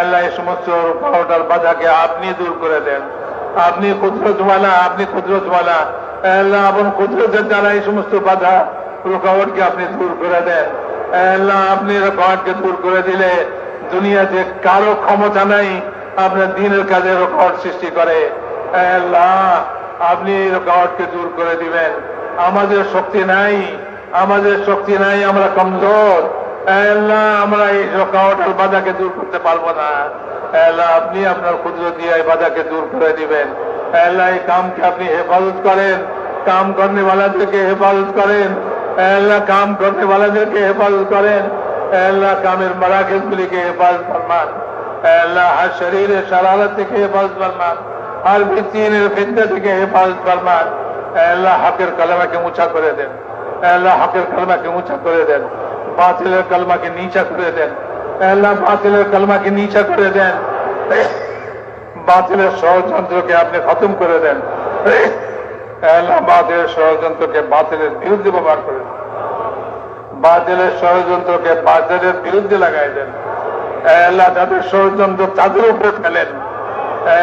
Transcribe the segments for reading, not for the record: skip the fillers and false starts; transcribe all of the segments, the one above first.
আল্লাহ এই সমস্ত রুকাওয়াটার বাধাকে আপনি দূর করে দেন। আপনি কুদরতওয়ালা, আপনি কুদরতওয়ালা। আল্লাহ আপন কুদরতের দ্বারা এই সমস্ত বাধা রুকাওয়াটকে আপনি দূর করে দেন। আল্লাহ আপনি রুকাওয়াটকে দূর করে দিলে দুনিয়াতে কারো ক্ষমতা নাই আপনার দ্বীনের কাজে রুকাওয়াট সৃষ্টি করে। আল্লাহ আপনি রুকাওয়াটকে দূর করে দিবেন। আমাদের শক্তি নাই, আমাদের শক্তি নাই, আমরা কমজোর। আল্লাহ আমরা এই রুকাওয়াটের বাধাকে দূর করতে পারবো না। আল্লাহ আপনি আপনার কুদরত দিয়ে এই বাধাকে দূর করে দিবেন। আল্লাহ এই কামকে আপনি হেফাজত করেন, কাম করনে ওয়ালাদেরকে হেফাজত করেন। আল্লাহ কাম করনে ওয়ালাদেরকে হেফাজত করেন। আল্লাহ কামের মারাকিজ গুলিকে হেফাজত ফরমান। আল্লাহ হর শরীরের শারারত থেকে হেফাজত ফরমান, হর ফিতনার ফিতনা থেকে হেফাজত ফরমান। আল্লাহ হকের কালেমাকে উঁচা করে দেন। আল্লাহ হকের কালেমাকে উঁচা করে দেন, বাতিলের কালেমাকে নীচা করে দেন। আল্লাহ বাতিলের কালেমাকে নীচা করে দেন, বাতিলের ষড়যন্ত্রকে আপনি খতম করে দেন। আল্লাহ বাতিলের ষড়যন্ত্রকে বাতিলের বিরুদ্ধে ব্যবহার করে দেন, বাতিলের ষড়যন্ত্রকে বাতিলের বিরুদ্ধে লাগাই দেন। আল্লাহ যাদের ষড়যন্ত্র তাদের উপরে ফেলেন।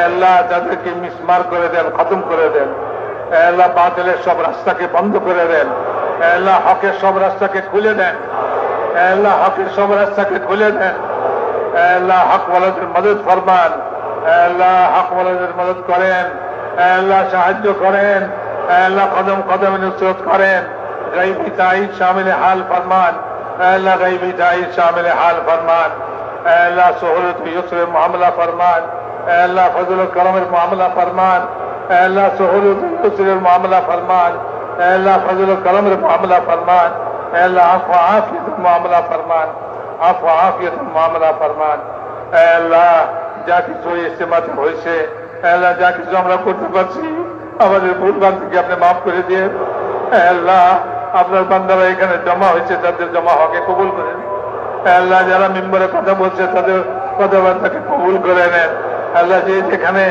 আল্লাহ যাদেরকে মিসমার করে দেন, খতম করে দেন। আল্লাহ বাতিলের সব রাস্তাকে বন্ধ করে দেন। আল্লাহ হকের সব রাস্তাকে খুলে দেন। আল্লাহ হকের সব রাস্তাকে খুলে দেন। আল্লাহ হক ওয়ালাদের মদদ ফরমান। আল্লাহ হক ওয়ালাদের মদদ করেন। আল্লাহ সাহায্য করেন। আল্লাহ কদম কদমে নুসরত করেন। গাইবি তাইদ শামিল হাল ফরমান। আল্লাহ গাইবি তাইদ শামিল হাল ফরমান। আল্লাহ সুহুলত ইউসরের মামলা ফরমান। আল্লাহ ফজল করমের মামলা ফরমান। আল্লাহ সুহুলত ইউসরের মামলা ফরমান। আল্লাহ ফজল করমের মামলা ফরমান। আল্লাহ আফু আফিয়তের মামলা ফরমান, আফু আফিয়তের মামলা ফরমান। আল্লাহ যা কিছু ইস্তেমাতে হয়েছে, আল্লাহ যা কিছু আমরা করতে পারছি, আমাদের ভুল ভ্রান্তিকে আপনি মাফ করে দিয়ে আল্লাহ আপনার বান্দারা এখানে জমা হয়েছে, তাদের জমা হকে কবুল করেন। আল্লাহ যারা মেম্বারে কথা বলছে তাদের কথাবার্তাকে কবুল করে নেন। আল্লাহ যে যেখানে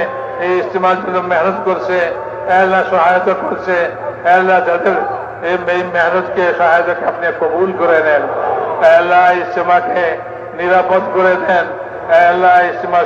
এই ইস্তেমার জন্য মেহনত করছে, আল্লাহ সহায়তা করছে, আল্লাহ যাদের এই মেহনতকে সহায়তাকে আপনি কবুল করে নেন। আল্লাহ ইস্তেমাকে নিরাপদ করে দেন। আল্লাহ ইস্তেমা